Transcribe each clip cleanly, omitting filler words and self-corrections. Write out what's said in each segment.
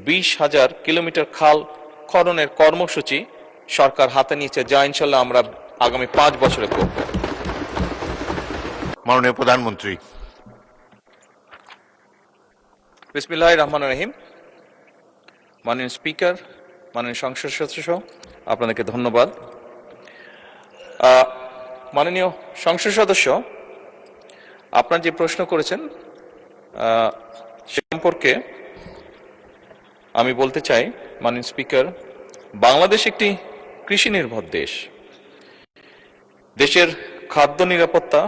20,000 kilometre খাল খননের কর্মসূচি সরকার হাতে নিয়েছে, যা ইনশাল্লাহ আমরা আগামী 5 বছরে করব। মাননীয় প্রধানমন্ত্রী। বিসমিল্লাহির রহমানির রহিম। মাননীয় স্পিকার, মাননীয় সংসদ সদস্য, আপনাদেরকে ধন্যবাদ। মাননীয় সংসদ সদস্য, আপনার যে প্রশ্ন করেছেন সে সম্পর্কে আমি বলতে চাই, মাননীয় স্পিকার, বাংলাদেশ একটি কৃষি নির্ভর দেশ। দেশের খাদ্য নিরাপত্তা,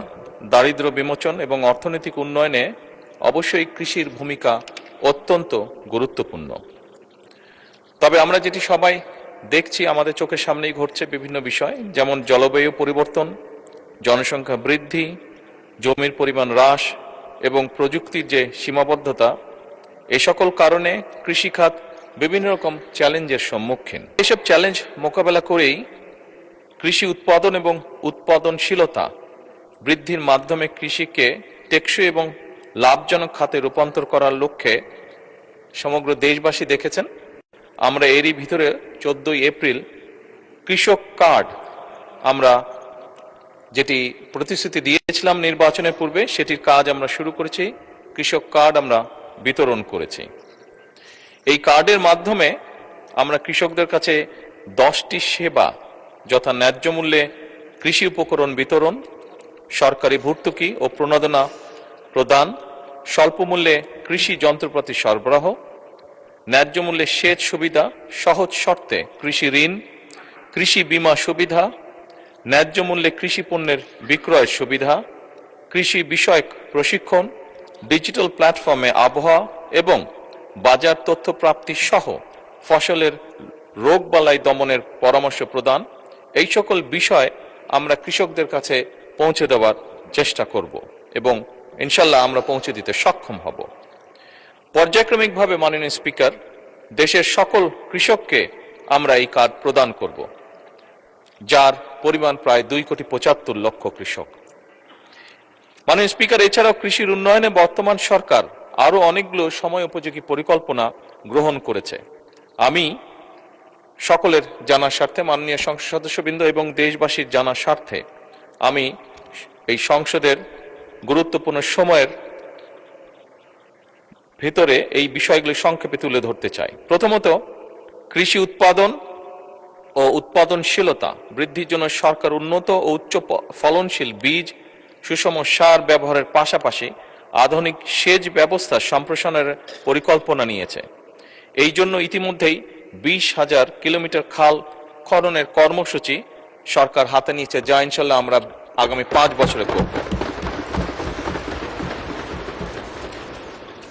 দারিদ্র্য বিমোচন এবং অর্থনৈতিক উন্নয়নে অবশ্যই কৃষির ভূমিকা অত্যন্ত গুরুত্বপূর্ণ। তবে আমরা যেটি সবাই দেখছি, আমাদের চোখের সামনেই ঘটছে বিভিন্ন বিষয়, যেমন জলবায়ু পরিবর্তন, জনসংখ্যা বৃদ্ধি, জমির পরিমাণ হ্রাস এবং প্রযুক্তির যে সীমাবদ্ধতা, এ সকল কারণে কৃষিখাত বিভিন্ন রকম চ্যালেঞ্জের সম্মুখীন। এসব চ্যালেঞ্জ মোকাবেলা করেই কৃষি উৎপাদন এবং উৎপাদনশীলতা বৃদ্ধির মাধ্যমে কৃষিকে টেকসই এবং লাভজনক খাতে রূপান্তর করার লক্ষ্যে সমগ্র দেশবাসী দেখেছেন আমরা এরই ভিতরে 14 এপ্রিল কৃষক কার্ড, আমরা যেটি প্রতিশ্রুতি দিয়েছিলাম নির্বাচনের পূর্বে, সেটির কাজ আমরা শুরু করেছি। কৃষক কার্ড আমরা বিতরণ করেছি। এই কার্ডের মাধ্যমে আমরা কৃষকদের কাছে 10টি সেবা, যথা ন্যায্য মূল্যে কৃষি উপকরণ বিতরণ, সরকারি ভর্তুকি ও প্রণোদনা প্রদান, স্বল্প মূল্যে কৃষি যন্ত্রপাতি সরবরাহ, ন্যায্য মূল্যে সেচ সুবিধা, সহজ শর্তে কৃষি ঋণ, কৃষি বীমা সুবিধা, ন্যায্য মূল্যে কৃষি পণ্যের বিক্রয়ের সুবিধা, কৃষি বিষয়ক প্রশিক্ষণ, ডিজিটাল প্ল্যাটফর্মে আবহাওয়া এবং বাজার তথ্য প্রাপ্তি সহ ফসলের রোগবালাই দমনের পরামর্শ প্রদান, এই সকল বিষয় আমরা কৃষকদের কাছে পৌঁছে দেওয়ার চেষ্টা করব এবং ইনশাল্লাহ আমরা পৌঁছে দিতে সক্ষম হব। পর্যায়ক্রমিকভাবে মাননীয় স্পিকার, দেশের সকল কৃষককে আমরা এই কার্ড প্রদান করব, যার পরিমাণ প্রায় 2,75,00,000 কৃষক। মাননীয় স্পিকার, এছাড়াও কৃষির উন্নয়নে বর্তমান সরকার আরো অনেকগুলো সময় উপযোগী পরিকল্পনা গ্রহণ করেছে। আমি সকলের জানার স্বার্থে, মাননীয় সংসদ সদস্যবৃন্দ এবং দেশবাসীর জানার স্বার্থে আমি এই সংসদের গুরুত্বপূর্ণ সময়ের ভিতরে এই বিষয়গুলি সংক্ষেপে তুলে ধরতে চাই। প্রথমত, কৃষি উৎপাদন ও উৎপাদনশীলতা বৃদ্ধির জন্য সরকার উন্নত ও উচ্চ ফলনশীল বীজ, সুষম সার ব্যবহারের পাশাপাশি আধুনিক সেচ ব্যবস্থা সম্প্রসারণের পরিকল্পনা নিয়েছে। এই জন্য ইতিমধ্যেই 20,000 কিলোমিটার খাল খননের কর্মসূচি সরকার হাতে নিয়েছে, যা ইনশাল্লাহ আমরা আগামী 5 বছরে করব।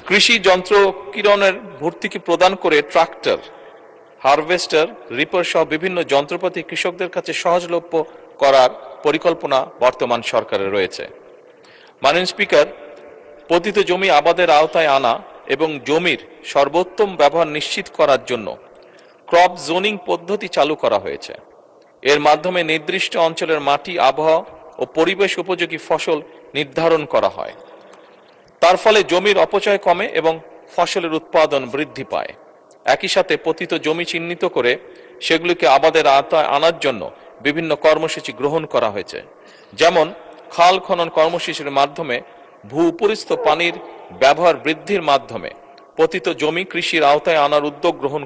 কৃষি যন্ত্র কিরণের ভর্তুকি প্রদান করে ট্রাক্টর, হারভেস্টার, রিপার সহ বিভিন্ন যন্ত্রপাতি কৃষকদের কাছে সহজলভ্য করার পরিকল্পনা বর্তমান সরকারের রয়েছে। মাননীয় স্পিকার, পতিত জমি আবাদের আওতায় আনা এবং জমির সর্বোত্তম ব্যবহার নিশ্চিত করার জন্য ক্রপ জোনিং পদ্ধতি চালু করা হয়েছে। এর মাধ্যমে নির্দিষ্ট অঞ্চলের মাটি, আবহাওয়া ও পরিবেশ উপযোগী ফসল নির্ধারণ করা হয়। তার ফলে জমির অপচয় কমে এবং ফসলের উৎপাদন বৃদ্ধি পায়। একই সাথে পতিত জমি চিহ্নিত করে সেগুলিকে আবাদের আওতায় আনার জন্য বিভিন্ন কর্মসূচি গ্রহণ করা হয়েছে, যেমন খাল খনন কর্মসূচির মাধ্যমে ভূ-উপরিস্থ পানির ব্যবহার বৃদ্ধির মাধ্যমে পতিত জমি কৃষির আওতায় আনার উদ্যোগ গ্রহণ